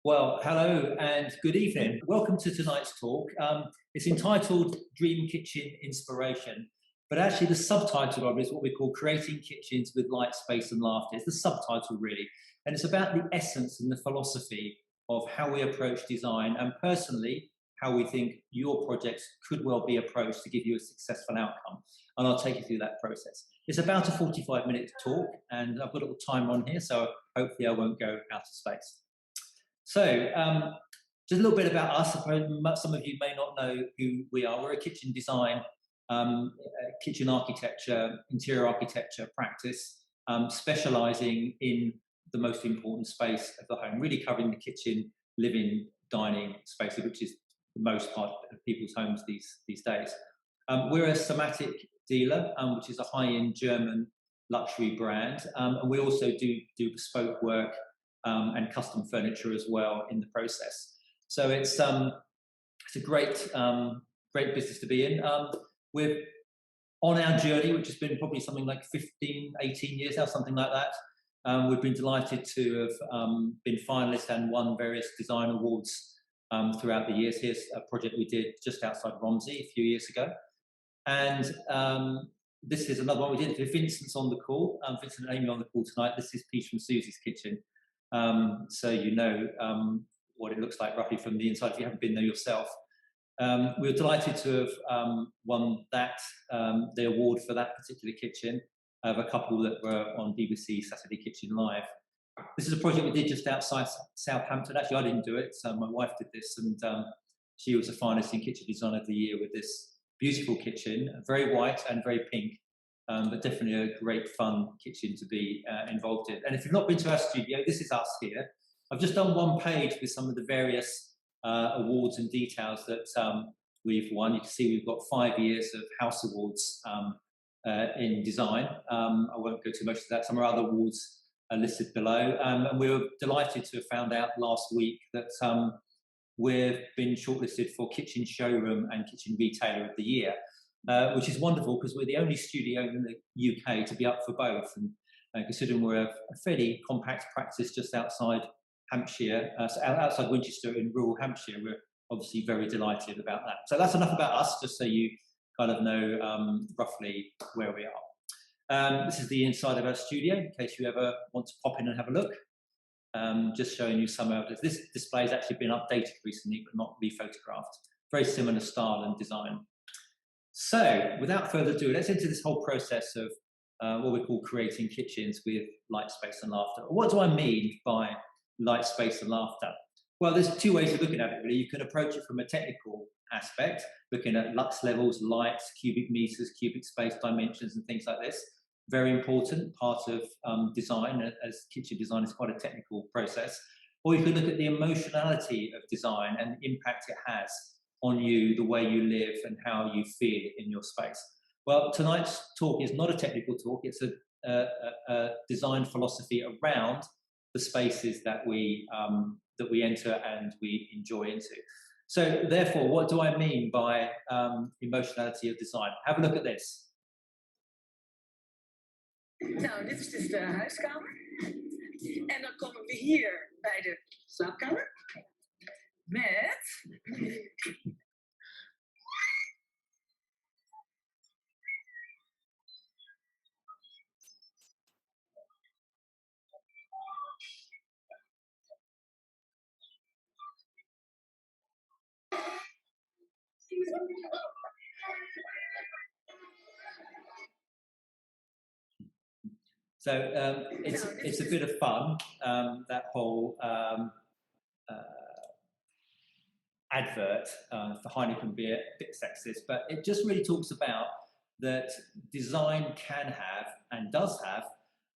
Well, hello and good evening. Welcome to tonight's talk. It's entitled Dream Kitchen Inspiration, but actually the subtitle of it is what we call Creating Kitchens with Light, Space and Laughter. It's the subtitle really, and it's about the essence and the philosophy of how we approach design and personally how we think your projects could well be approached to give you a successful outcome. And I'll take you through that process. It's about a 45-minute talk and I've got a little timer on here, so hopefully I won't go out of space. So, just a little bit about us. Some of you may not know who we are. We're a kitchen design, kitchen architecture, interior architecture practice, specialising in the most important space of the home, really covering the kitchen, living, dining spaces, which is the most part of people's homes these days. We're a somatic dealer, which is a high-end German luxury brand, and we also do bespoke work and custom furniture as well in the process. So it's a great business to be in. We're on our journey, which has been probably something like 15, 18 years now, something like that. We've been delighted to have been finalists and won various design awards throughout the years. Here's a project we did just outside Romsey a few years ago. And this is another one we did. If Vincent's on the call, Vincent and Amy on the call tonight, this is Peach from Susie's Kitchen. So you know what it looks like roughly from the inside if you haven't been there yourself. We were delighted to have won that the award for that particular kitchen of a couple that were on BBC Saturday Kitchen Live. This is a project we did just outside Southampton. Actually, I didn't do it, so my wife did this, and she was the finalist in Kitchen Design of the Year with this beautiful kitchen, very white and very pink. But definitely a great fun kitchen to be involved in. And if you've not been to our studio, this is us here. I've just done one page with some of the various awards and details that we've won. You can see we've got 5 years of house awards in design. I won't go too much into that. Some of our other awards are listed below. And we were delighted to have found out last week that we've been shortlisted for Kitchen Showroom and Kitchen Retailer of the Year. Which is wonderful because we're the only studio in the UK to be up for both. And considering we're a fairly compact practice just outside Hampshire, outside Winchester in rural Hampshire, we're obviously very delighted about that. So that's enough about us, just so you kind of know roughly where we are. This is the inside of our studio, in case you ever want to pop in and have a look. Just showing you some evidence. This display has actually been updated recently, but not re-photographed. Very similar style and design. So, without further ado, let's enter this whole process of what we call creating kitchens with light, space and laughter. What do I mean by light, space and laughter? Well, there's two ways of looking at it, really. You can approach it from a technical aspect, looking at lux levels, lights, cubic meters, cubic space dimensions and things like this. Very important part of design, as kitchen design is quite a technical process. Or you could look at the emotionality of design and the impact it has on you, the way you live and how you feel in your space. Well, tonight's talk is not a technical talk, it's a design philosophy around the spaces that we enter and we enjoy into. So therefore, what do I mean by emotionality of design? Have a look at this. Nou, dit is dus de huiskamer. En dan komen we hier bij de slaapkamer. Met So it's a bit of fun, that whole advert for Heineken beer, a bit sexist, but it just really talks about that design can have and does have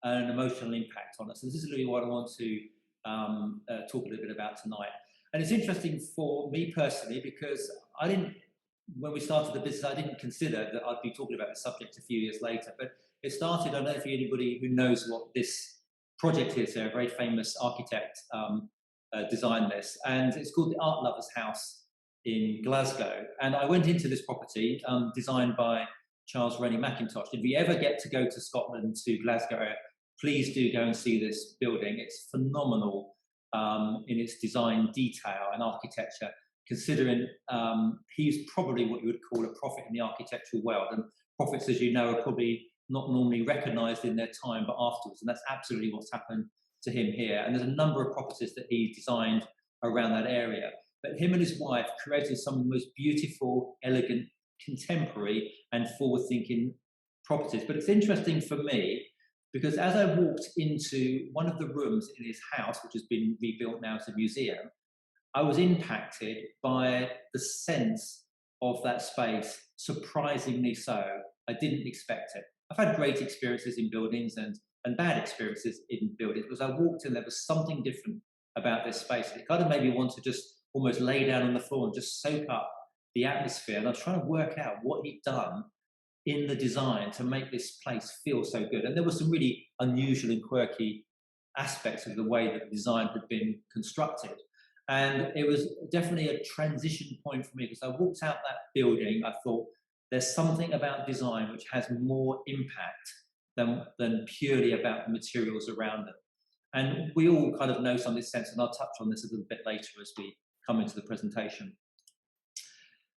an emotional impact on us. And this is really what I want to talk a little bit about tonight. And it's interesting for me personally because when we started the business, I didn't consider that I'd be talking about this subject a few years later, but it started, I don't know if anybody who knows what this project is, a very famous architect designed this, and it's called the Art Lovers House in Glasgow. And I went into this property designed by Charles Rennie Mackintosh. If you ever get to go to Scotland, to Glasgow, please do go and see this building. It's phenomenal in its design detail and architecture, considering he's probably what you would call a prophet in the architectural world. And prophets, as you know, are probably not normally recognised in their time, but afterwards. And that's absolutely what's happened to him here. And there's a number of properties that he designed around that area. But him and his wife created some of the most beautiful, elegant, contemporary and forward-thinking properties. But it's interesting for me because as I walked into one of the rooms in his house, which has been rebuilt now as a museum, I was impacted by the sense of that space, surprisingly so. I didn't expect it. I've had great experiences in buildings and bad experiences in buildings, because I walked in, there was something different about this space. It kind of made me want to just almost lay down on the floor and just soak up the atmosphere. And I was trying to work out what he'd done in the design to make this place feel so good. And there were some really unusual and quirky aspects of the way that the design had been constructed. And it was definitely a transition point for me, because I walked out that building, I thought, there's something about design which has more impact than purely about the materials around it. And we all kind of know some of this sense, and I'll touch on this a little bit later as we come into the presentation.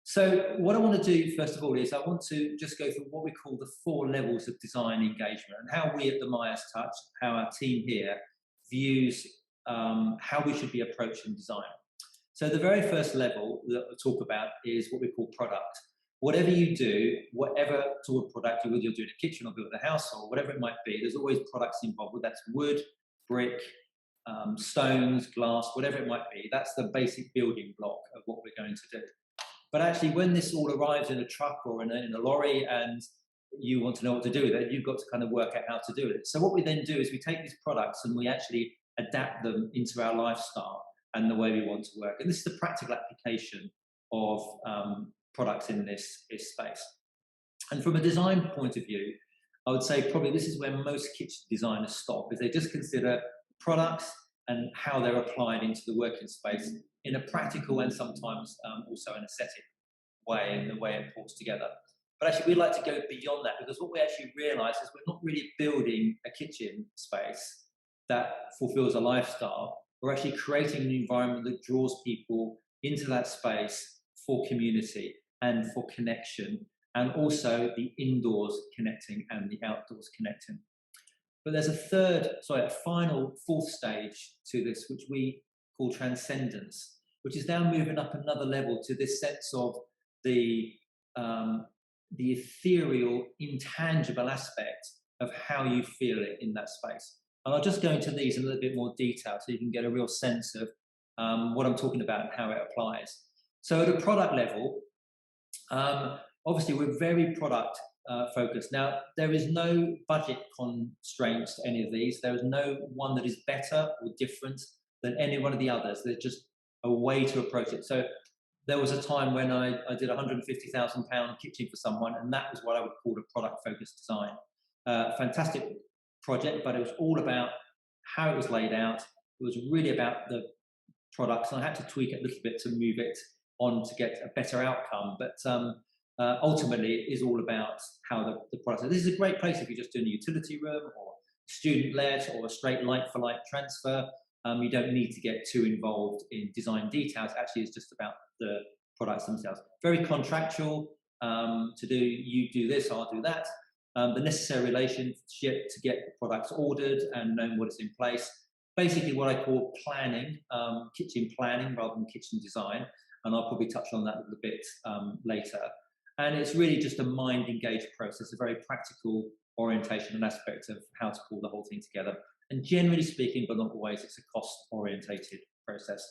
So what I want to do, first of all, is I want to just go through what we call the 4 levels of design engagement, and how we at the Myers Touch, how our team here views how we should be approaching design. So the very first level that we'll talk about is what we call product. Whatever you do, whatever sort of product, whether you're doing a kitchen or building a house or whatever it might be, there's always products involved. That's wood, brick, stones, glass, whatever it might be. That's the basic building block of what we're going to do. But actually, when this all arrives in a truck or in a lorry and you want to know what to do with it, you've got to kind of work out how to do it. So what we then do is we take these products and we actually adapt them into our lifestyle and the way we want to work. And this is the practical application of products in this space. And from a design point of view, I would say probably this is where most kitchen designers stop, is they just consider products and how they're applied into the working space in a practical and sometimes also an aesthetic way, in the way it pulls together. But actually, we'd like to go beyond that, because what we actually realise is we're not really building a kitchen space that fulfills a lifestyle. We're actually creating an environment that draws people into that space for community and for connection, and also the indoors connecting and the outdoors connecting. But there's a final 4th stage to this, which we call transcendence, which is now moving up another level to this sense of the ethereal, intangible aspect of how you feel it in that space. And I'll just go into these in a little bit more detail so you can get a real sense of what I'm talking about and how it applies. So at a product level, obviously we're very product focused. Now, there is no budget constraints to any of these. There is no one that is better or different than any one of the others. There's just a way to approach it. So there was a time when I did a £150,000 kitchen for someone, and that was what I would call a product-focused design. Fantastic project, but it was all about how it was laid out. It was really about the products, and I had to tweak it a little bit to move it on to get a better outcome. But ultimately, it is all about how the product. So this is a great place if you're just doing a utility room or student-led or a straight like-for-like transfer. You don't need to get too involved in design details. Actually, it's just about the products themselves. Very contractual to do, you do this, I'll do that. The necessary relationship to get the products ordered and knowing what is in place. Basically what I call planning, kitchen planning rather than kitchen design. And I'll probably touch on that a little bit later. And it's really just a mind-engaged process, a very practical orientation and aspect of how to pull the whole thing together. And generally speaking, but not always, it's a cost-orientated process.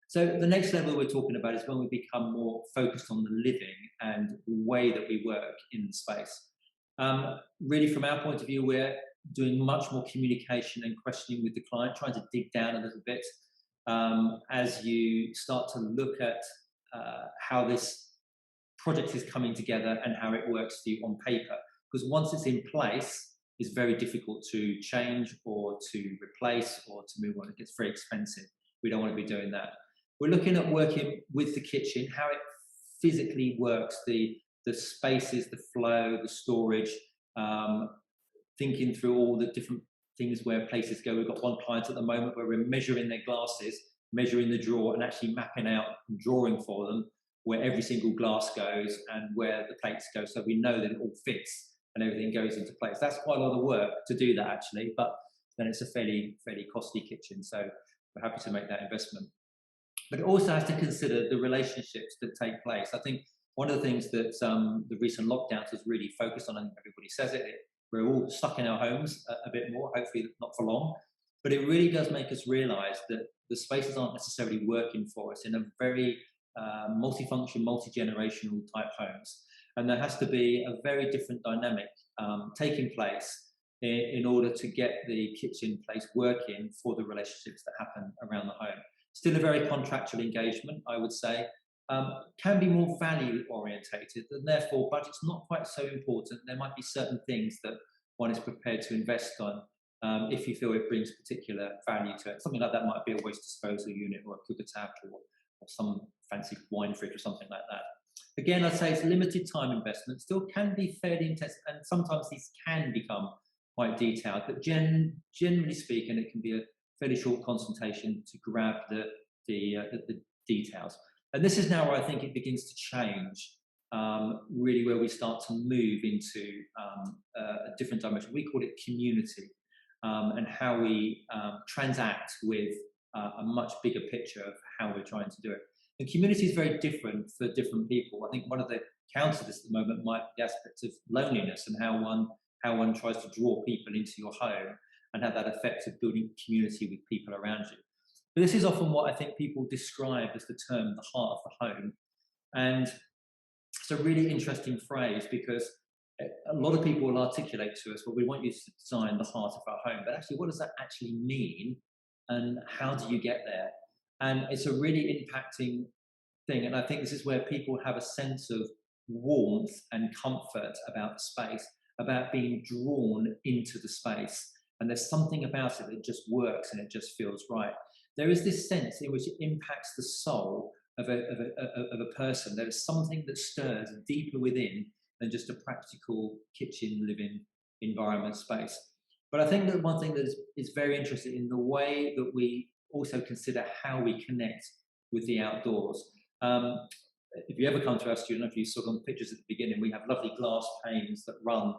So the next level we're talking about is when we become more focused on the living and the way that we work in the space. Really, from our point of view, we're doing much more communication and questioning with the client, trying to dig down a little bit as you start to look at how this project is coming together and how it works for you on paper. Because once it's in place, it's very difficult to change or to replace or to move on. It gets very expensive. We don't want to be doing that. We're looking at working with the kitchen, how it physically works, the spaces, the flow, the storage, thinking through all the different things where places go. We've got one client at the moment where we're measuring their glasses, measuring the drawer, and actually mapping out and drawing for them where every single glass goes and where the plates go, so we know that it all fits and everything goes into place. That's quite a lot of work to do that, actually, but then it's a fairly costly kitchen, so we're happy to make that investment. But it also has to consider the relationships that take place. I think one of the things that the recent lockdowns has really focused on, and everybody says it, we're all stuck in our homes a bit more, hopefully not for long, but it really does make us realise that the spaces aren't necessarily working for us in a very multifunction, multi-generational type homes. And there has to be a very different dynamic taking place in order to get the kitchen place working for the relationships that happen around the home. Still a very contractual engagement, I would say. Can be more value orientated, and therefore budget's not quite so important. There might be certain things that one is prepared to invest on if you feel it brings particular value to it. Something like that might be a waste disposal unit or a cooker tap or some fancy wine fridge or something like that. Again, I'd say it's limited time investment, still can be fairly intense, and sometimes these can become quite detailed, but generally speaking, it can be a fairly short consultation to grab the details. And this is now where I think it begins to change, really where we start to move into a different dimension. We call it community, and how we transact with a much bigger picture of how we're trying to do it. And community is very different for different people. I think one of the counter to this at the moment might be the aspect of loneliness and how one tries to draw people into your home and have that effect of building community with people around you. But this is often what I think people describe as the term the heart of the home. And it's a really interesting phrase because a lot of people will articulate to us, well, we want you to design the heart of our home. But actually, what does that actually mean? And how do you get there? And it's a really impacting thing. And I think this is where people have a sense of warmth and comfort about the space, about being drawn into the space. And there's something about it that just works and it just feels right. There is this sense in which it impacts the soul of a person. There is something that stirs deeper within than just a practical kitchen living environment space. But I think that one thing that is very interesting in the way that we also consider how we connect with the outdoors. If you ever come to our studio, if you saw on the pictures at the beginning, we have lovely glass panes that run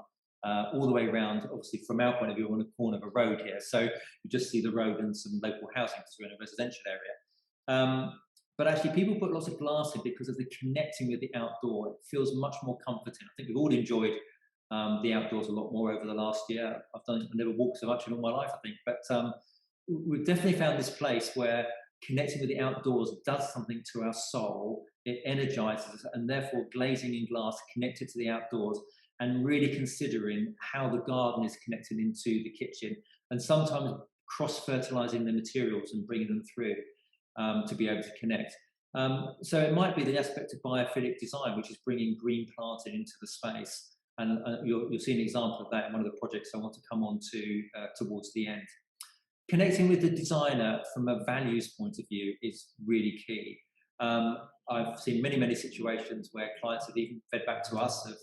all the way around, obviously from our point of view, on the corner of a road here. So you just see the road and some local housing because we're in a residential area. But actually people put lots of glass in because of the connecting with the outdoor. It feels much more comforting. I think we've all enjoyed the outdoors a lot more over the last year. I've never walked so much in all my life, I think. But we've definitely found this place where connecting with the outdoors does something to our soul. It energizes us, and therefore glazing in glass connected to the outdoors and really considering how the garden is connected into the kitchen, and sometimes cross-fertilizing the materials and bringing them through to be able to connect. So it might be the aspect of biophilic design, which is bringing green planting into the space. And you'll see an example of that in one of the projects I want to come on to towards the end. Connecting with the designer from a values point of view is really key. I've seen many situations where clients have even fed back to us of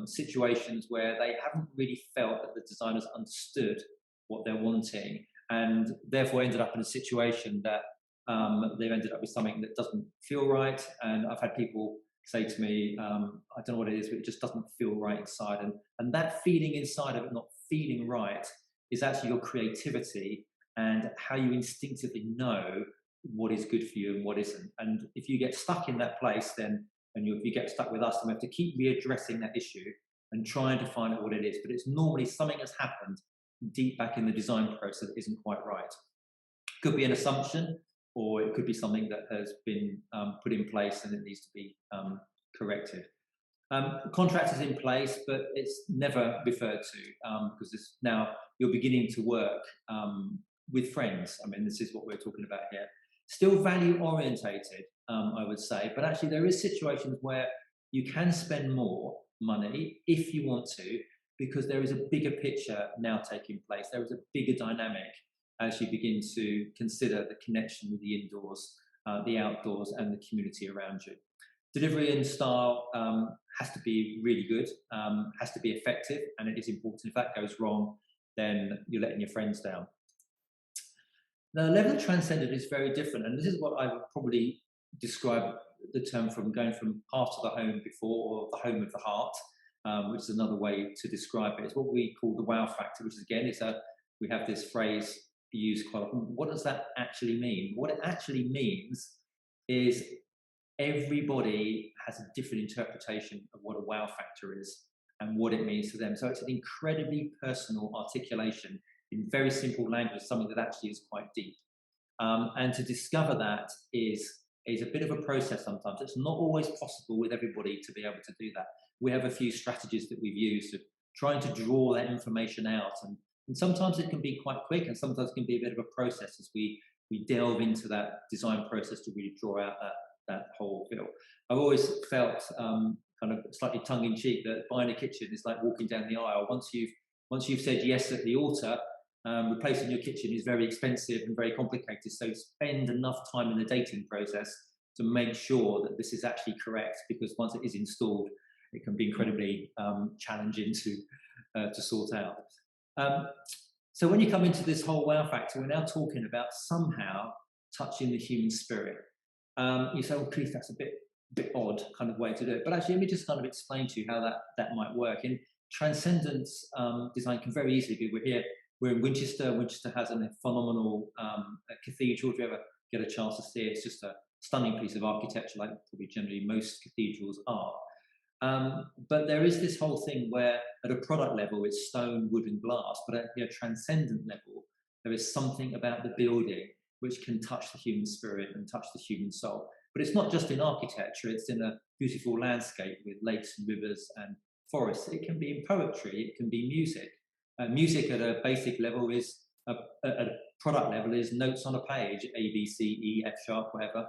situations where they haven't really felt that the designers understood what they're wanting, and therefore ended up in a situation that they've ended up with something that doesn't feel right. And I've had people say to me, I don't know what it is, but it just doesn't feel right inside. And that feeling inside of it not feeling right is actually your creativity and how you instinctively know what is good for you and what isn't. And if you get stuck in that place, then, if you get stuck with us, then we have to keep readdressing that issue and trying to find out what it is. But it's normally something that's happened deep back in the design process that isn't quite right. Could be an assumption, or it could be something that has been put in place and it needs to be corrected. Contract is in place, but it's never referred to because now you're beginning to work with friends. I mean, this is what we're talking about here. Still value orientated, I would say, but actually there is situations where you can spend more money if you want to, because there is a bigger picture now taking place. There is a bigger dynamic as you begin to consider the connection with the indoors, the outdoors, and the community around you. Delivery and style has to be really good, has to be effective, and it is important. If that goes wrong, then you're letting your friends down. The level of transcendent is very different, and this is what I would probably describe the term from going from heart of the home before, or the home of the heart, which is another way to describe it. It's what we call the wow factor, which is, again, we have this phrase used quite often. What does that actually mean? What it actually means is everybody has a different interpretation of what a wow factor is and what it means to them. So it's an incredibly personal articulation in very simple language, something that actually is quite deep. And to discover that is a bit of a process sometimes. It's not always possible with everybody to be able to do that. We have a few strategies that we've used of trying to draw that information out. And sometimes it can be quite quick, and sometimes it can be a bit of a process as we delve into that design process to really draw out that whole feel. I've always felt kind of slightly tongue-in-cheek that buying a kitchen is like walking down the aisle. Once you've said yes at the altar, replacing your kitchen is very expensive and very complicated. So spend enough time in the dating process to make sure that this is actually correct, because once it is installed, it can be incredibly challenging to sort out. So when you come into this whole wow factor, we're now talking about somehow touching the human spirit. You say, well, Keith, that's a bit odd kind of way to do it. But actually, let me just kind of explain to you how that might work. In transcendence design can very easily be, we're in Winchester. Winchester has a phenomenal cathedral. If you ever get a chance to see it, it's just a stunning piece of architecture, like probably generally most cathedrals are. But there is this whole thing where at a product level it's stone, wood and glass, but at a transcendent level there is something about the building which can touch the human spirit and touch the human soul. But it's not just in architecture, it's in a beautiful landscape with lakes and rivers and forests. It can be in poetry, it can be music. Music at a basic level is, at a product level, is notes on a page, A, B, C, E, F sharp, whatever.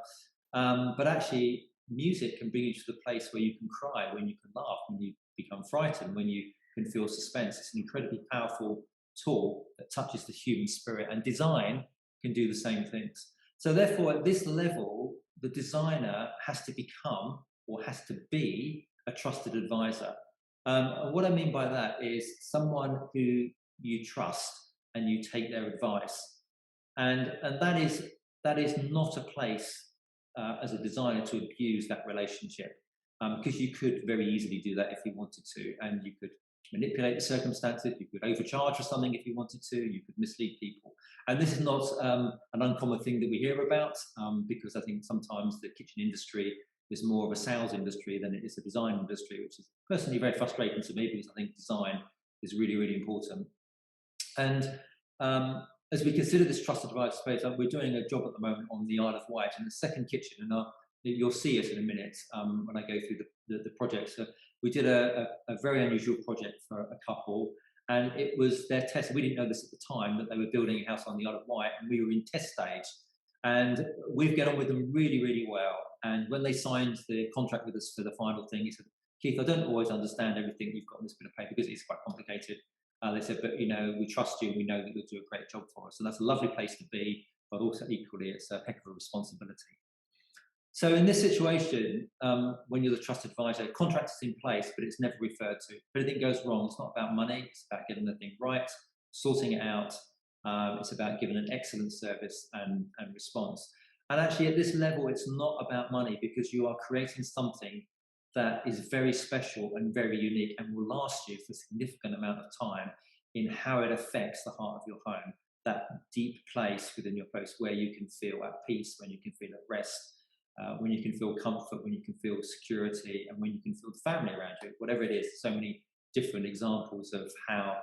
But actually, music can bring you to the place where you can cry, when you can laugh, when you become frightened, when you can feel suspense. It's an incredibly powerful tool that touches the human spirit, and design can do the same things. So therefore, at this level, the designer has to become, or has to be, a trusted advisor. And what I mean by that is someone who you trust and you take their advice. And that is not a place as a designer to abuse that relationship, because you could very easily do that if you wanted to, and you could manipulate the circumstances, you could overcharge for something if you wanted to, you could mislead people. And this is not an uncommon thing that we hear about, because I think sometimes the kitchen industry is more of a sales industry than it is a design industry, which is personally very frustrating to me, because I think design is really, really important. And as we consider this trusted advice space, we're doing a job at the moment on the Isle of Wight in the second kitchen, and you'll see it in a minute when I go through the project. So we did a very unusual project for a couple, and it was their test. We didn't know this at the time, that they were building a house on the Isle of Wight, and we were in test stage. And we've get on with them really, really well. And when they signed the contract with us for the final thing, he said, Keith, I don't always understand everything you've got on this bit of paper because it's quite complicated. They said, but we trust you and we know that you'll do a great job for us. And that's a lovely place to be, but also equally, it's a heck of a responsibility. So in this situation, when you're the trusted advisor, contract is in place, but it's never referred to. If anything goes wrong, it's not about money, it's about getting the thing right, sorting it out. It's about giving an excellent service and response. And actually at this level, it's not about money, because you are creating something that is very special and very unique and will last you for a significant amount of time in how it affects the heart of your home, that deep place within your place where you can feel at peace, when you can feel at rest, when you can feel comfort, when you can feel security, and when you can feel the family around you, whatever it is. So many different examples of how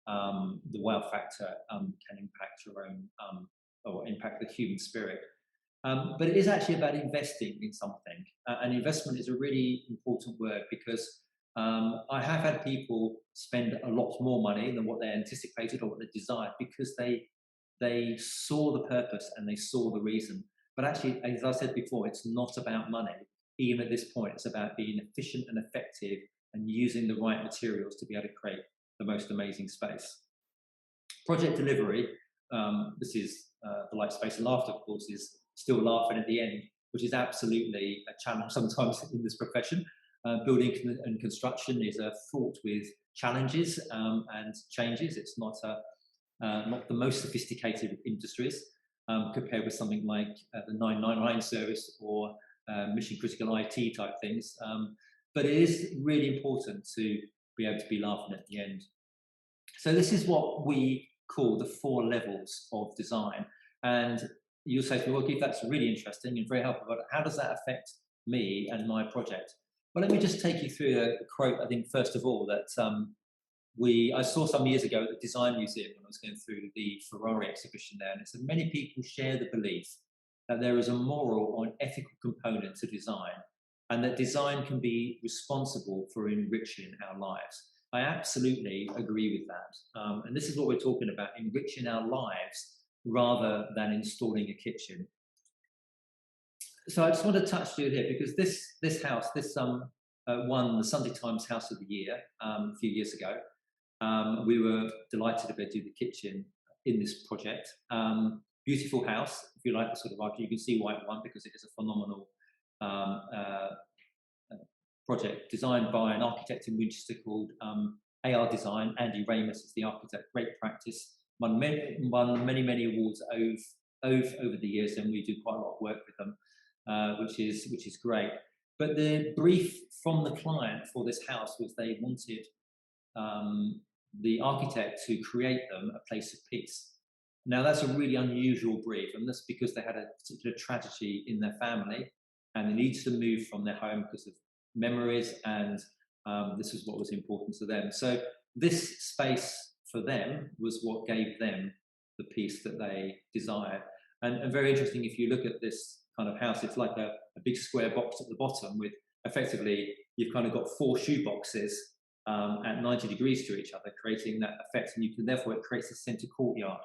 the wow factor can impact your own, or impact the human spirit. But it is actually about investing in something. And investment is a really important word, because I have had people spend a lot more money than what they anticipated or what they desired, because they saw the purpose and they saw the reason. But actually, as I said before, it's not about money. Even at this point, it's about being efficient and effective and using the right materials to be able to create the most amazing space. Project delivery, this is the light, space and laughter, of course, is still laughing at the end, which is absolutely a challenge sometimes in this profession. Building and construction is fraught with challenges and changes. It's not not the most sophisticated industries, compared with something like the 999 service or mission critical IT type things. But it is really important to be able to be laughing at the end. So this is what we call the 4 levels of design. And you'll say to me, well, Keith, that's really interesting and very helpful, but how does that affect me and my project? Well, let me just take you through a quote, I think, first of all, that I saw some years ago at the Design Museum when I was going through the Ferrari exhibition there, and it said many people share the belief that there is a moral or an ethical component to design, and that design can be responsible for enriching our lives. I absolutely agree with that. And this is what we're talking about, enriching our lives rather than installing a kitchen. So I just want to touch to you here because this house, won the Sunday Times House of the Year a few years ago. We were delighted to be able to do the kitchen in this project. Beautiful house, if you like the sort of art. You can see why it won, because it is a phenomenal project designed by an architect in Winchester called AR Design. Andy Ramus is the architect, great practice, won many awards over the years, and we do quite a lot of work with them, which is great. But the brief from the client for this house was they wanted the architect to create them a place of peace. Now that's a really unusual brief, and that's because they had a particular tragedy in their family and they needed to move from their home because of memories, and this was what was important to them. So this space for them was what gave them the peace that they desired. And very interesting, if you look at this kind of house, it's like a big square box at the bottom with effectively, you've kind of got 4 shoe boxes at 90 degrees to each other, creating that effect. And you can, therefore, it creates a center courtyard,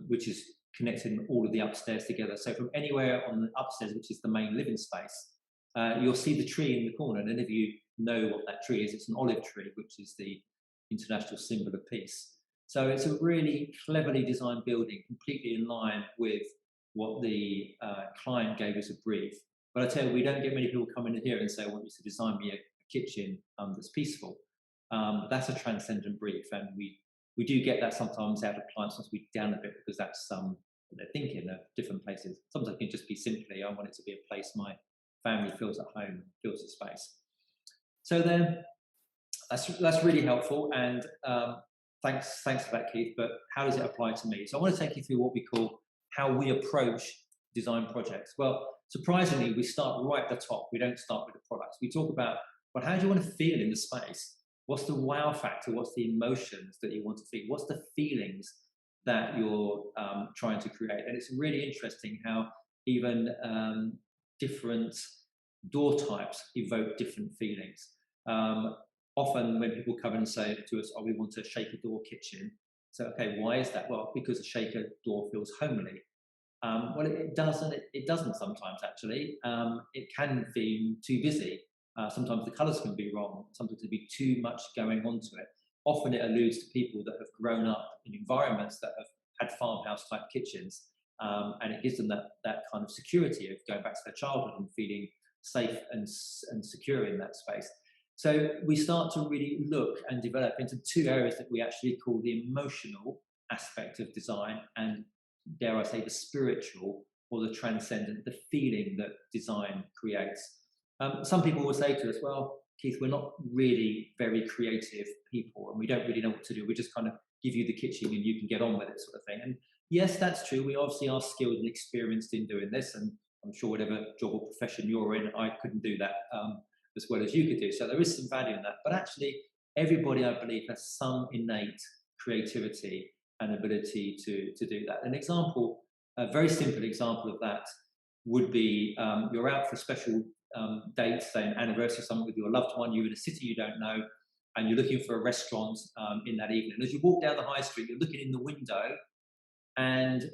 which is connecting all of the upstairs together. So from anywhere on the upstairs, which is the main living space, you'll see the tree in the corner. And any of you know what that tree is, it's an olive tree, which is the international symbol of peace. So it's a really cleverly designed building, completely in line with what the client gave us a brief. But I tell you, we don't get many people coming in here and say, I want you to design me a kitchen that's peaceful. That's a transcendent brief, and we do get that sometimes out of clients once we down a bit, because that's what they're thinking of different places. Sometimes it can just be simply, I want it to be a place my family feels at home, feels at space. So then, that's really helpful, and thanks for that, Keith. But how does it apply to me? So I want to take you through what we call how we approach design projects. Well, surprisingly, we start right at the top. We don't start with the products. We talk about, well, how do you want to feel in the space? What's the wow factor? What's the emotions that you want to feel? What's the feelings that you're trying to create? And it's really interesting how even different door types evoke different feelings. Often when people come in and say to us, oh, we want a shaker door kitchen. So, okay, why is that? Well, because a shaker door feels homely. Well, it doesn't. It doesn't sometimes, actually. It can feel too busy. Sometimes the colours can be wrong. Sometimes there'll be too much going on to it. Often it alludes to people that have grown up in environments that have had farmhouse type kitchens, and it gives them that kind of security of going back to their childhood and feeling safe and secure in that space. So we start to really look and develop into 2 areas that we actually call the emotional aspect of design, and dare I say the spiritual or the transcendent, the feeling that design creates. Some people will say to us, well, Keith, we're not really very creative people and we don't really know what to do. We just kind of give you the kitchen and you can get on with it, sort of thing. And yes, that's true. We obviously are skilled and experienced in doing this, and I'm sure whatever job or profession you're in, I couldn't do that as well as you could do. So there is some value in that. But actually, everybody, I believe, has some innate creativity and ability to do that. An example, a very simple example of that would be you're out for a special date, say an anniversary, something with your loved one, you're in a city you don't know, and you're looking for a restaurant in that evening. And as you walk down the high street, you're looking in the window and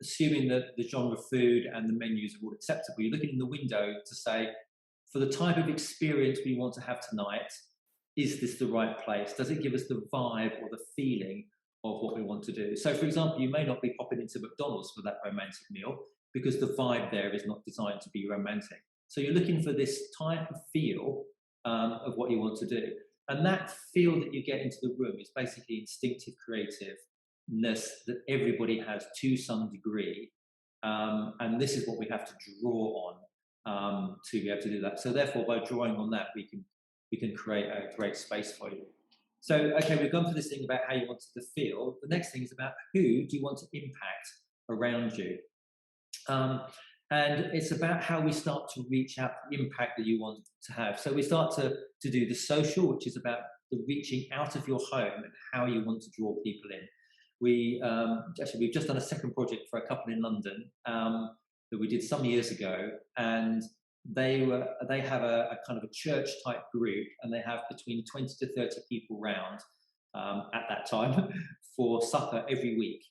assuming that the genre of food and the menus are all acceptable, you're looking in the window to say, for the type of experience we want to have tonight, is this the right place? Does it give us the vibe or the feeling of what we want to do? So, for example, you may not be popping into McDonald's for that romantic meal because the vibe there is not designed to be romantic. So you're looking for this type of feel of what you want to do. And that feel that you get into the room is basically instinctive, creative, that everybody has to some degree, and this is what we have to draw on to be able to do that. So therefore, by drawing on that, we can create a great space for you. So, okay, we've gone through this thing about how you want it to feel. The next thing is about who do you want to impact around you. And it's about how we start to reach out the impact that you want to have. So we start to do the social, which is about the reaching out of your home and how you want to draw people in. We've just done a second project for a couple in London that we did some years ago, and they have a kind of a church type group, and they have between 20 to 30 people round at that time for supper every week.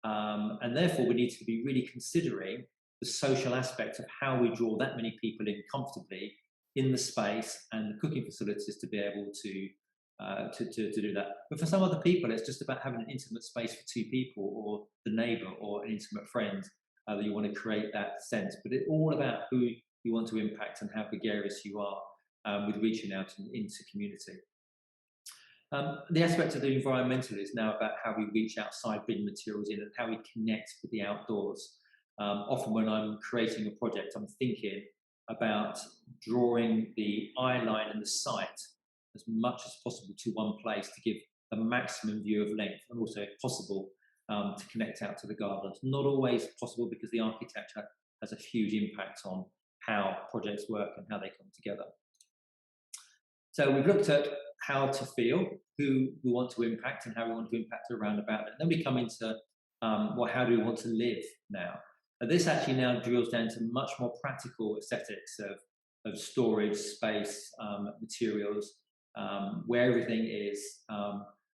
And therefore, we need to be really considering the social aspect of how we draw that many people in comfortably in the space and the cooking facilities to be able to do that. But for some other people, it's just about having an intimate space for two people, or the neighbour, or an intimate friend that you want to create that sense. But it's all about who you want to impact and how gregarious you are with reaching out into community. The aspect of the environmental is now about how we reach outside, bring materials in, and how we connect with the outdoors. Often when I'm creating a project, I'm thinking about drawing the eye line and the sight as much as possible to one place to give a maximum view of length, and also, if possible, to connect out to the gardens. Not always possible because the architecture has a huge impact on how projects work and how they come together. So we've looked at how to feel, who we want to impact, and how we want to impact around about it. Then we come into how do we want to live now? And this actually now drills down to much more practical aesthetics of storage, space, materials, where everything is.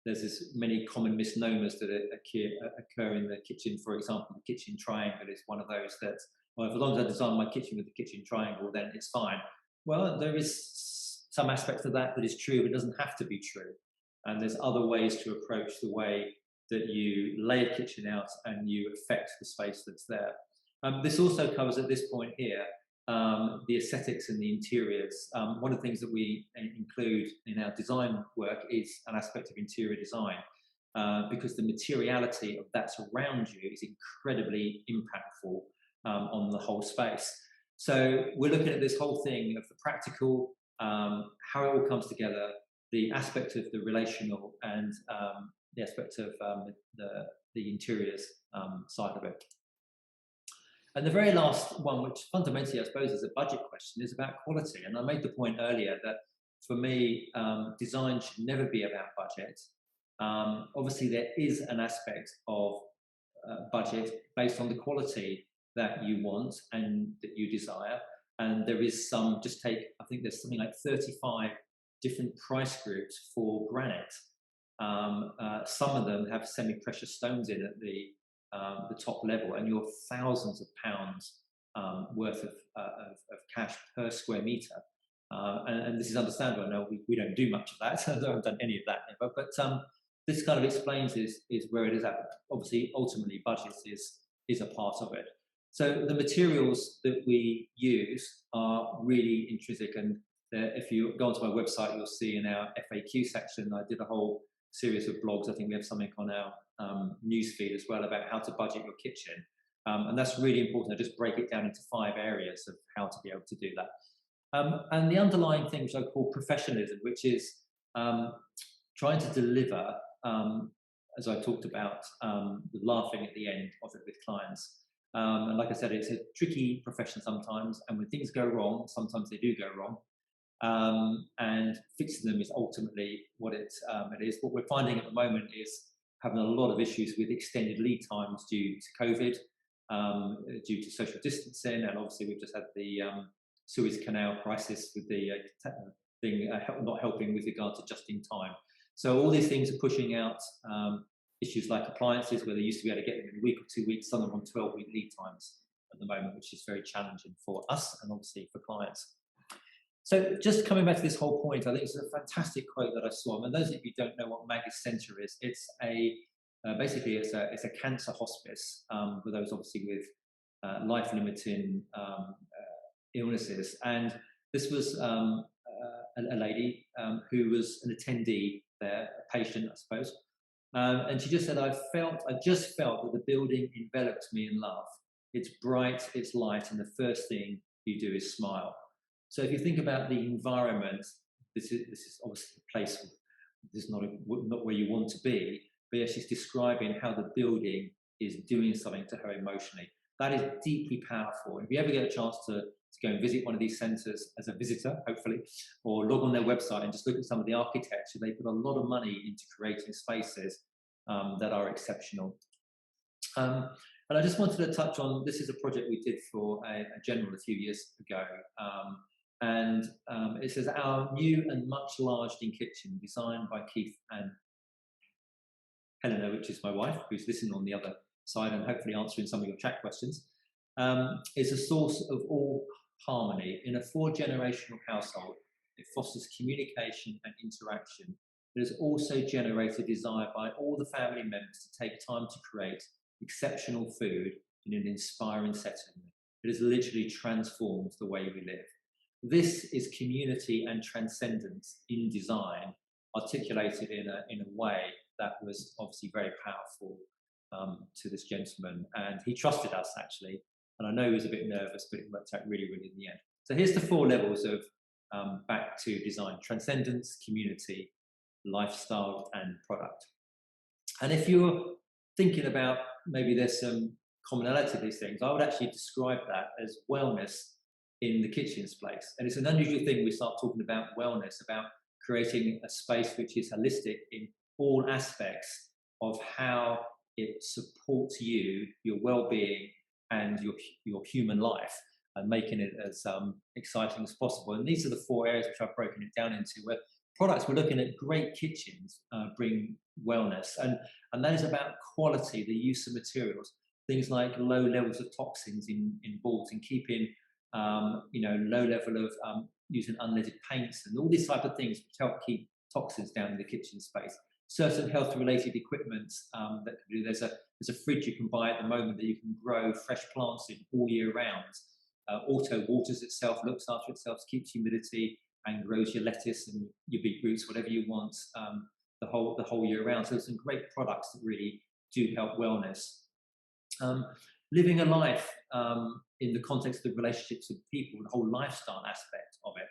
There's this many common misnomers that occur in the kitchen. For example, the kitchen triangle is one of those that, well, as long as I design my kitchen with the kitchen triangle, then it's fine. Well, there is some aspects of that is true, but it doesn't have to be true. And there's other ways to approach the way that you lay a kitchen out and you affect the space that's there. This also covers, at this point here, the aesthetics and the interiors. One of the things that we include in our design work is an aspect of interior design, because the materiality of that's around you is incredibly impactful on the whole space. So we're looking at this whole thing of the practical, how it all comes together, the aspect of the relational, and the aspect of the interiors side of it. And the very last one, which fundamentally I suppose is a budget question, is about quality. And I made the point earlier that for me, design should never be about budget. Obviously, there is an aspect of budget based on the quality that you want and that you desire. And there is some, I think there's something like 35 different price groups for granite. Some of them have semi-precious stones in at the top level, and you're thousands of pounds worth of cash per square metre. And this is understandable. I know we don't do much of that. I haven't done any of that ever. But this kind of explains is where it is at. Obviously, ultimately, budget is a part of it. So the materials that we use are really intrinsic, and if you go onto my website, you'll see in our FAQ section, I did a whole series of blogs. I think we have something on our newsfeed as well about how to budget your kitchen. And that's really important. I just break it down into 5 areas of how to be able to do that. And the underlying thing, which I call professionalism, which is trying to deliver, as I talked about, laughing at the end of it with clients. And like I said, it's a tricky profession sometimes, and when things go wrong, sometimes they do go wrong. And fixing them is ultimately what it is. What we're finding at the moment is having a lot of issues with extended lead times due to COVID, due to social distancing, and obviously we've just had the Suez Canal crisis with the thing not helping with regard to just in time. So all these things are pushing out issues like appliances, where they used to be able to get them in a week or 2 weeks, some of them on 12-week lead times at the moment, which is very challenging for us and obviously for clients. So just coming back to this whole point, I think it's a fantastic quote that I saw. And those of you who don't know what Maggie's Centre is, it's basically it's a cancer hospice for those obviously with life-limiting illnesses. And this was a lady who was an attendee there, a patient, I suppose, And she just said, I just felt that the building enveloped me in love. It's bright, it's light, and the first thing you do is smile. So if you think about the environment, this is obviously a place, this is not where you want to be, but yeah, she's describing how the building is doing something to her emotionally. That is deeply powerful. If you ever get a chance to go and visit one of these centres as a visitor, hopefully, or log on their website and just look at some of the architecture, they put a lot of money into creating spaces that are exceptional. And I just wanted to touch on, this is a project we did for a general a few years ago. It says, our new and much enlarged-in kitchen, designed by Keith and Helena, which is my wife, who's listening on the other side and hopefully answering some of your chat questions, is a source of all harmony. In a 4-generational household, it fosters communication and interaction. It has also generated desire by all the family members to take time to create exceptional food in an inspiring setting. It has literally transformed the way we live. This is community and transcendence in design, articulated in a way that was obviously very powerful to this gentleman. And he trusted us, actually. And I know he was a bit nervous, but it worked out really, really in the end. So here's the 4 levels of back to design: transcendence, community, lifestyle, and product. And if you're thinking about maybe there's some commonality to these things, I would actually describe that as wellness in the kitchen space. And it's an unusual thing we start talking about wellness, about creating a space which is holistic in all aspects of how it supports you, your well-being, and your human life, and making it as exciting as possible. And these are the 4 areas which I've broken it down into, where products, we're looking at great kitchens bring wellness, and that is about quality, the use of materials, things like low levels of toxins in boards, and keeping low level of using unleaded paints and all these type of things which help keep toxins down in the kitchen space. Certain health-related equipment that can do. There's a fridge you can buy at the moment that you can grow fresh plants in all year round. Auto waters itself, looks after itself, keeps humidity, and grows your lettuce and your beetroots, whatever you want, the whole year round. So there's some great products that really do help wellness. Living a life in the context of relationships with people, the whole lifestyle aspect of it.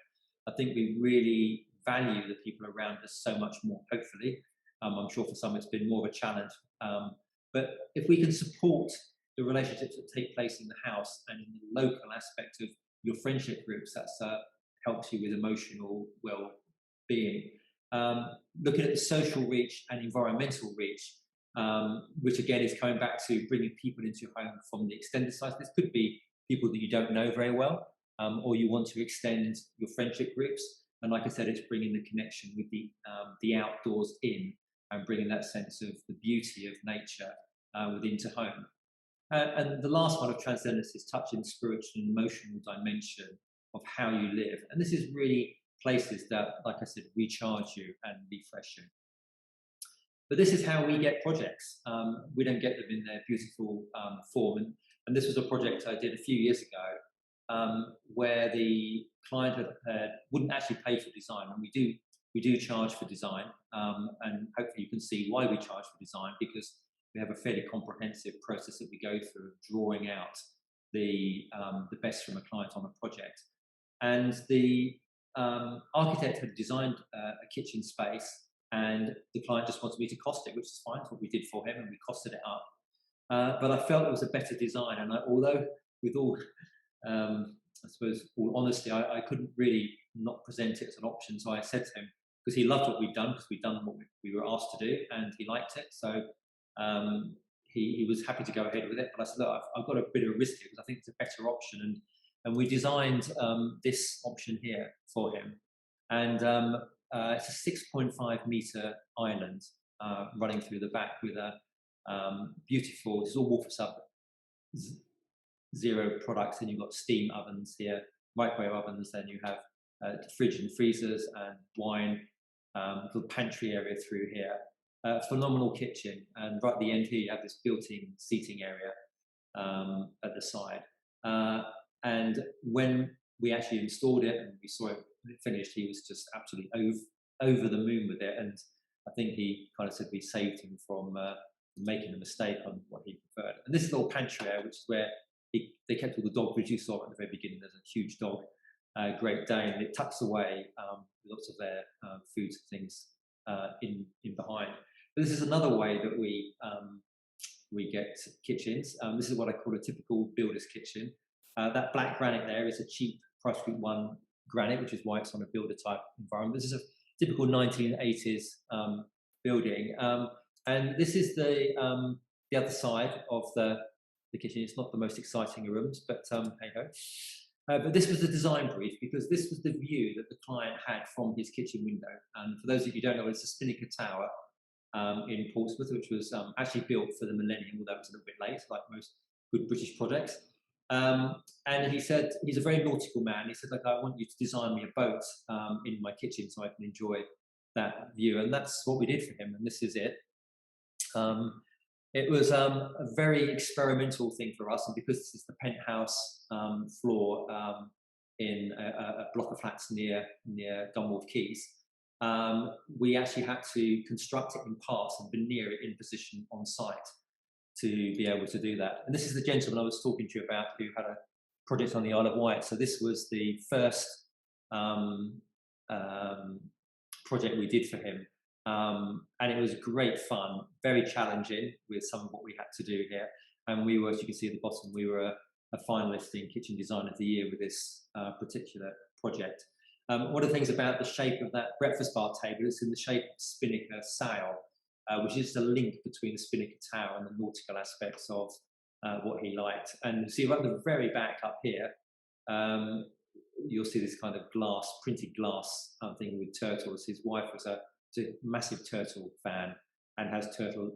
I think we really value the people around us so much more, hopefully. I'm sure for some it's been more of a challenge. But if we can support the relationships that take place in the house and in the local aspect of your friendship groups, that's helps you with emotional well-being. Looking at the social reach and environmental reach, which again is coming back to bringing people into your home from the extended side. This could be people that you don't know very well, or you want to extend your friendship groups. And like I said, it's bringing the connection with the outdoors in, and bringing that sense of the beauty of nature within to home. And the last one of transcendence is touching the spiritual and emotional dimension of how you live. And this is really places that, like I said, recharge you and refresh you. But this is how we get projects. We don't get them in their beautiful form. And this was a project I did a few years ago, where the client wouldn't actually pay for design. And we do charge for design. And hopefully you can see why we charge for design, because we have a fairly comprehensive process that we go through, drawing out the best from a client on a project. And the architect had designed a kitchen space, and the client just wanted me to cost it, which is fine. It's what we did for him, and we costed it up. But I felt it was a better design, and although with all, I suppose, all honesty, I couldn't really not present it as an option. So I said to him, because he loved what we'd done, because we'd done what we were asked to do, and he liked it. So he was happy to go ahead with it. But I said, look, I've got a bit of a risk here, because I think it's a better option. And we designed this option here for him. And it's a 6.5 meter island running through the back with a beautiful, this is all water sub zero products. And you've got steam ovens here, microwave ovens, then you have fridge and freezers and wine, little pantry area through here. Phenomenal kitchen, and right at the end here you have this built-in seating area at the side. And when we actually installed it and we saw it finished, he was just absolutely over the moon with it. And I think he kind of said we saved him from making a mistake on what he preferred. And this is little pantry area, which is where they kept all the dog food you saw at the very beginning. There's a huge dog, Great Dane, and it tucks away with lots of their foods and things in behind. But this is another way that we get kitchens. This is what I call a typical builder's kitchen. That black granite there is a cheap Price Group 1 granite, which is why it's on a builder type environment. This is a typical 1980s building. And this is the other side of the kitchen. It's not the most exciting of rooms, but hey ho. But this was the design brief, because this was the view that the client had from his kitchen window. And for those of you who don't know, it's the Spinnaker Tower in Portsmouth, which was actually built for the millennium, although it was a little bit late, like most good British projects. And he said, he's a very nautical man. He said, like, I want you to design me a boat in my kitchen so I can enjoy that view. And that's what we did for him. And this is it. It was a very experimental thing for us. And because this is the penthouse floor in a block of flats near Dunwall Quays, we actually had to construct it in parts and veneer it in position on site to be able to do that. And this is the gentleman I was talking to you about who had a project on the Isle of Wight. So this was the first project we did for him. And it was great fun, very challenging with some of what we had to do here. And we were, as you can see at the bottom, we were a finalist in Kitchen Design of the Year with this particular project. One of the things about the shape of that breakfast bar table, it's in the shape of Spinnaker sail, which is the link between the Spinnaker Tower and the nautical aspects of what he liked. And you see right at the very back up here, you'll see this kind of glass, printed glass thing with turtles. His wife was a massive turtle fan and has turtle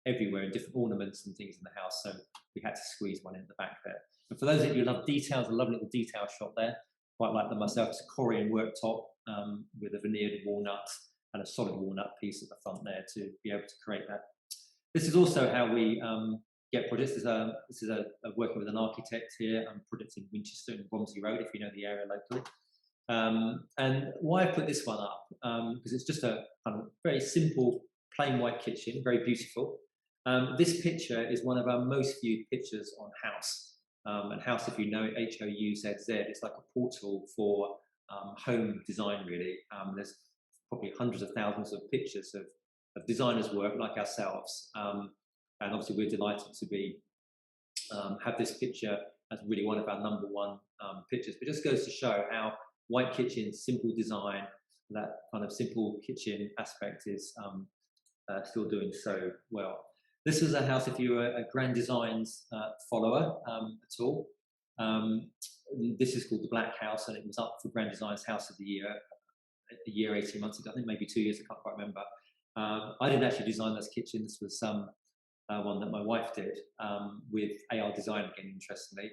everywhere in different ornaments and things in the house. So we had to squeeze one in the back there. But for those of you who love details, a lovely little detail shot there, quite like them myself. It's a Corian worktop with a veneered walnut and a solid walnut piece at the front there to be able to create that. This is also how we get projects. This is a working with an architect here. Projects in Winchester and Romsey Road, if you know the area locally. And why I put this one up, because it's just a kind of very simple, plain white kitchen, very beautiful. This picture is one of our most viewed pictures on House. And House, if you know it, H-O-U-Z-Z, it's like a portal for home design, really. There's probably hundreds of thousands of pictures of designers' work like ourselves. And obviously we're delighted to be have this picture as really one of our #1 pictures. But it just goes to show how white kitchens, simple design, that kind of simple kitchen aspect is still doing so well. This is a house, if you're a Grand Designs follower at all. This is called the Black House, and it was up for Grand Designs House of the Year a year, 18 months ago. I think maybe 2 years, I can't quite remember. I didn't actually design this kitchen. This was one that my wife did with AR Design again, interestingly.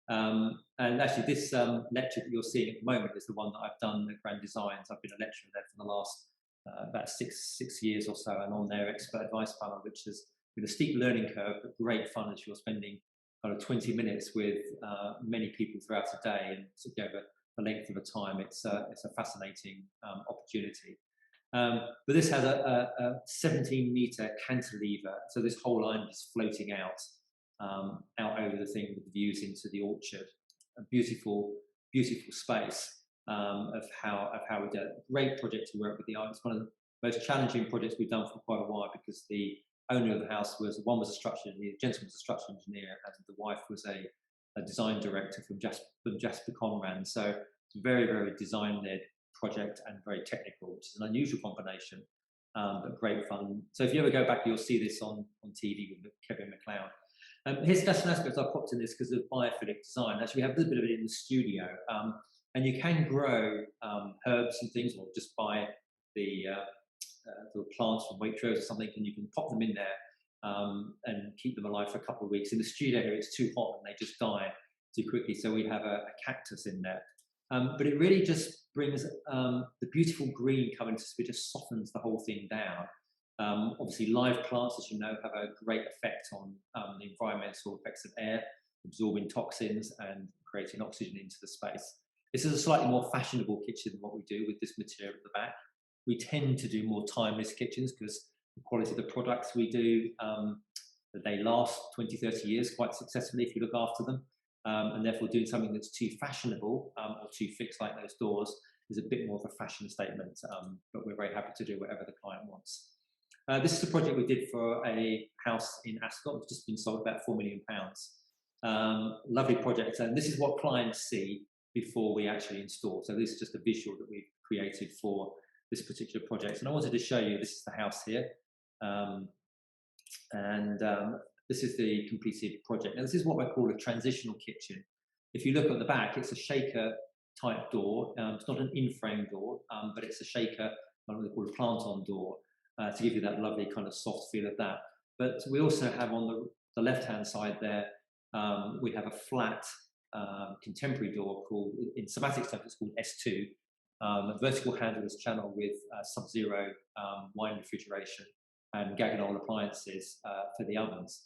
And actually this lecture that you're seeing at the moment is the one that I've done at Grand Designs. I've been a lecturer there for the last about six years or so, and on their expert advice panel, which has been a steep learning curve, but great fun as you're spending kind of 20 minutes with many people throughout a day and over the length of a time. It's a fascinating opportunity. But this has a 17-meter cantilever, so this whole line is floating out over the thing with views into the orchard. A beautiful, beautiful space of how we did it. Great project to work with the art. It's one of the most challenging projects we've done for quite a while, because the owner of the house was a structural engineer, the gentleman was a structural engineer, and the wife was a design director from Jasper Conran. So it's a very, very design-led project and very technical, which is an unusual combination, but great fun. So if you ever go back, you'll see this on TV with Kevin McLeod. Here's special aspects. I popped in this because of biophilic design. Actually, we have a little bit of it in the studio, and you can grow herbs and things, or just buy the plants from Waitrose or something, and you can pop them in there and keep them alive for a couple of weeks. In the studio here, it's too hot and they just die too quickly, so we have a cactus in there. But it really just brings the beautiful green coming to, it just softens the whole thing down. Obviously, live plants, as you know, have a great effect on the environmental effects of air, absorbing toxins and creating oxygen into the space. This is a slightly more fashionable kitchen than what we do with this material at the back. We tend to do more timeless kitchens because the quality of the products we do, they last 20, 30 years quite successfully if you look after them. And therefore doing something that's too fashionable or too fixed like those doors is a bit more of a fashion statement, but we're very happy to do whatever the client wants. This is a project we did for a house in Ascot. It's just been sold about £4 million. Lovely project, and this is what clients see before we actually install. So this is just a visual that we've created for this particular project. And I wanted to show you, this is the house here. This is the completed project. Now this is what we call a transitional kitchen. If you look at the back, it's a shaker type door. It's not an in-frame door, but it's a shaker, what we call a plant-on door, to give you that lovely kind of soft feel of that. But we also have on the left-hand side there, we have a flat contemporary door called, in somatic stuff, it's called S2, a vertical handleless channel with sub-zero wine refrigeration and Gaggenol appliances for the ovens.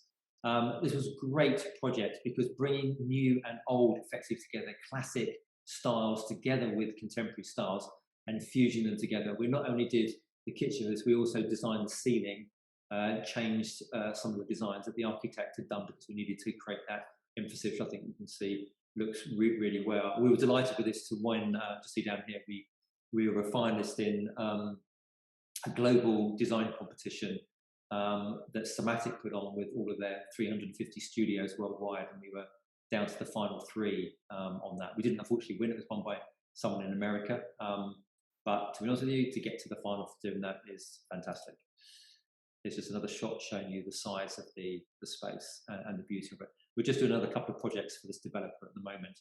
This was a great project because bringing new and old effectively together, classic styles together with contemporary styles and fusing them together. We not only did the kitchen, we also designed the ceiling, changed some of the designs that the architect had done because we needed to create that emphasis, which I think you can see looks really well. We were delighted with this to win, to see down here, we were a finalist in a global design competition that Somatic put on with all of their 350 studios worldwide, and we were down to the final 3 on that. We didn't unfortunately win, it was won by someone in America, but to be honest with you, to get to the final for doing that is fantastic. It's just another shot showing you the size of the space and the beauty of it. We're just doing another couple of projects for this developer at the moment.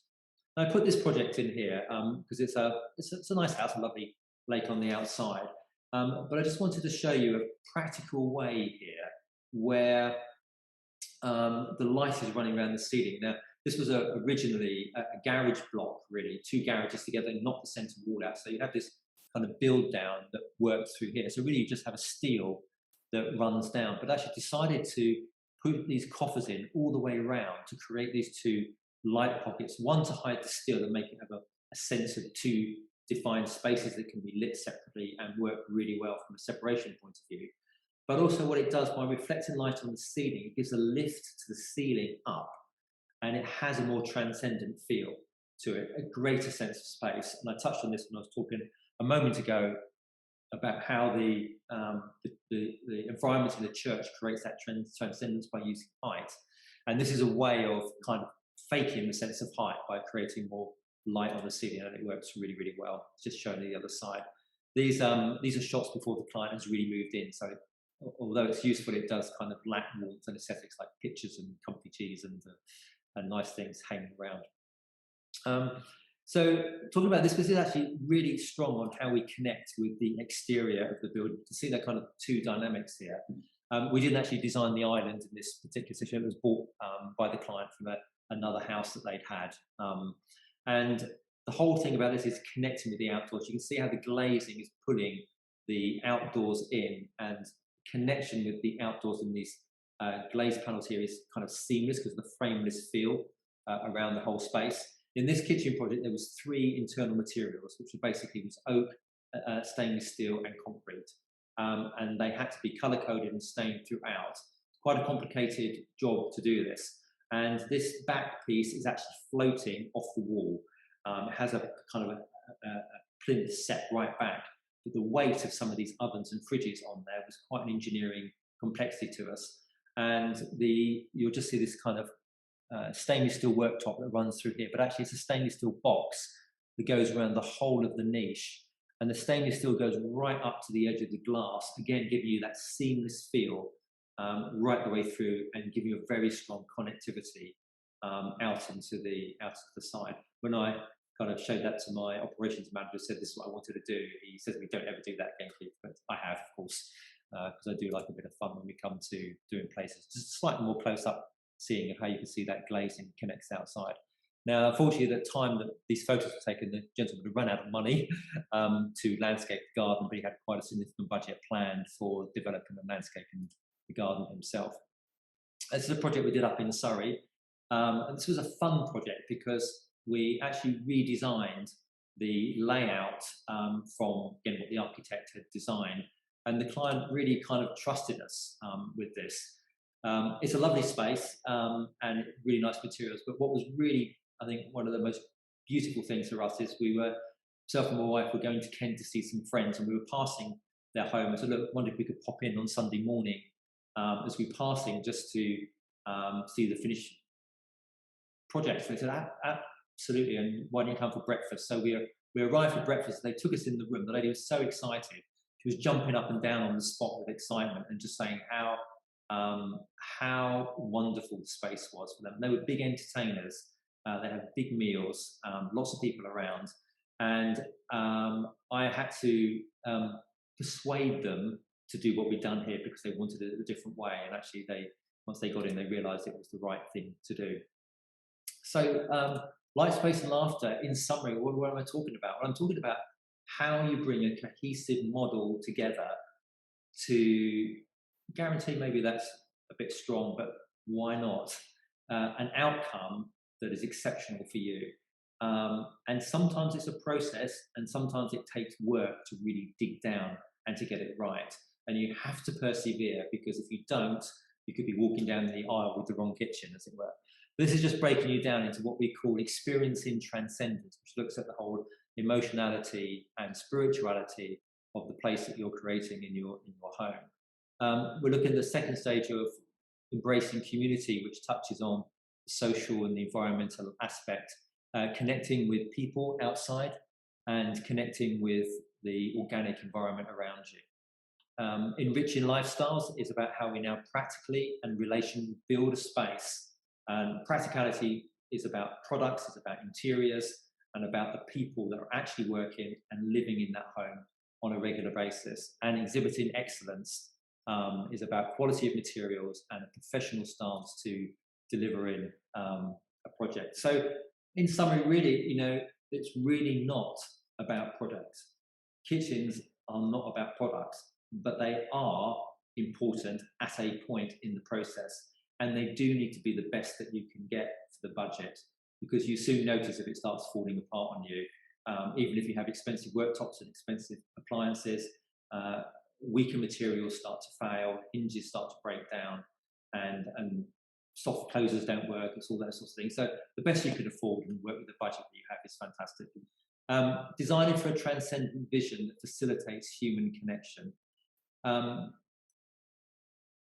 And I put this project in here because it's a nice house, a lovely lake on the outside. But I just wanted to show you a practical way here where the light is running around the ceiling. Now, this was originally a garage block, really, 2 garages together, not the centre wall out. So you have this kind of build down that works through here. So really you just have a steel that runs down, but actually decided to put these coffers in all the way around to create these 2 light pockets, one to hide the steel and make it have a sense of 2 defined spaces that can be lit separately and work really well from a separation point of view. But also what it does by reflecting light on the ceiling, it gives a lift to the ceiling up, and it has a more transcendent feel to it, a greater sense of space. And I touched on this when I was talking a moment ago about how the environment in the church creates that transcendence by using height. And this is a way of kind of faking the sense of height by creating more light on the ceiling, and it works really, really well. It's just showing the other side. These are shots before the client has really moved in, so although it's useful, it does kind of lack warmth and aesthetics like pictures and comfy cheese and nice things hanging around. So talking about this is actually really strong on how we connect with the exterior of the building. To see that kind of 2 dynamics here. We didn't actually design the island in this particular situation. It was bought by the client from another house that they'd had. And the whole thing about this is connecting with the outdoors. You can see how the glazing is pulling the outdoors in, and connection with the outdoors in these glazed panels here is kind of seamless because of the frameless feel around the whole space. In this kitchen project, there was 3 internal materials, which basically was oak, stainless steel, and concrete. And they had to be color-coded and stained throughout. Quite a complicated job to do this. And this back piece is actually floating off the wall. It has a kind of a plinth set right back. But the weight of some of these ovens and fridges on there was quite an engineering complexity to us. And you'll just see this kind of stainless steel worktop that runs through here, but actually it's a stainless steel box that goes around the whole of the niche, and the stainless steel goes right up to the edge of the glass, again giving you that seamless feel right the way through and giving you a very strong connectivity out into the side. When I kind of showed that to my operations manager, said this is what I wanted to do, he says we don't ever do that again, but I have, of course, because I do like a bit of fun when we come to doing places, just slightly more close up, seeing how you can see that glazing connects outside. Now, unfortunately, at the time that these photos were taken, the gentleman had run out of money to landscape the garden, but he had quite a significant budget planned for developing and landscaping the garden himself. This is a project we did up in Surrey. And this was a fun project because we actually redesigned the layout from, again, the architect had designed. And the client really kind of trusted us with this. It's a lovely space and really nice materials. But what was really, I think, one of the most beautiful things for us is myself and my wife were going to Kent to see some friends, and we were passing their home. And so, look, wondered if we could pop in on Sunday morning as we were passing just to see the finished project. So they said, absolutely, and why don't you come for breakfast? So we arrived for breakfast. They took us in the room. The lady was so excited. She was jumping up and down on the spot with excitement and just saying how wonderful the space was for them. They were big entertainers. They had big meals, lots of people around. And I had to persuade them to do what we'd done here because they wanted it a different way. And actually, once they got in, they realised it was the right thing to do. So, light, space, and laughter. In summary, what am I talking about? Well, I'm talking about how you bring a cohesive model together to guarantee, maybe that's a bit strong, but why not, an outcome that is exceptional for you. And sometimes it's a process, and sometimes it takes work to really dig down and to get it right. And you have to persevere, because if you don't, you could be walking down the aisle with the wrong kitchen, as it were. This is just breaking you down into what we call experiencing transcendence, which looks at the whole emotionality and spirituality of the place that you're creating in your home. We're looking at the second stage of embracing community, which touches on the social and the environmental aspect, connecting with people outside and connecting with the organic environment around you. Enriching lifestyles is about how we now practically and relationally build a space. Practicality is about products, it's about interiors, and about the people that are actually working and living in that home on a regular basis. And exhibiting excellence is about quality of materials and a professional stance to delivering a project. So, in summary, really, it's really not about products. Kitchens are not about products, but they are important at a point in the process. And they do need to be the best that you can get for the budget, because you soon notice if it starts falling apart on you. Even if you have expensive worktops and expensive appliances, weaker materials start to fail, hinges start to break down, and soft closers don't work. It's all that sort of thing. So the best you can afford and work with the budget that you have is fantastic. Designing for a transcendent vision that facilitates human connection.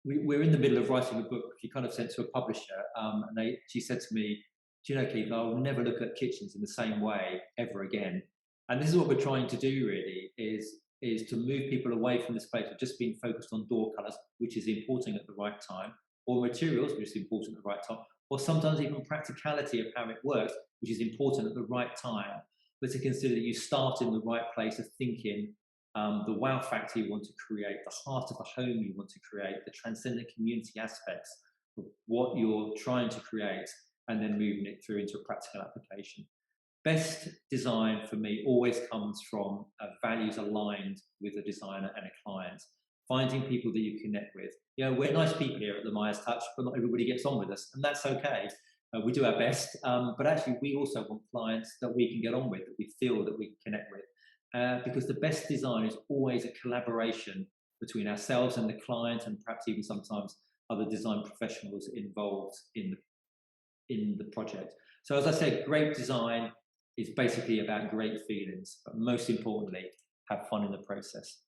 We're in the middle of writing a book. She kind of sent to a publisher, and she said to me, "Do you know, Keith, I'll never look at kitchens in the same way ever again." And this is what we're trying to do, really, is to move people away from this place of just being focused on door colours, which is important at the right time, or materials, which is important at the right time, or sometimes even practicality of how it works, which is important at the right time, but to consider that you start in the right place of thinking, the wow factor you want to create, the heart of the home you want to create, the transcendent community aspects of what you're trying to create, and then moving it through into a practical application. Best design for me always comes from values aligned with a designer and a client. Finding people that you connect with. We're nice people here at the Myers Touch, but not everybody gets on with us, and that's okay. We do our best, but actually we also want clients that we can get on with, that we feel that we can connect with. Because the best design is always a collaboration between ourselves and the client, and perhaps even sometimes other design professionals involved in the project. So as I said, great design is basically about great feelings, but most importantly, have fun in the process.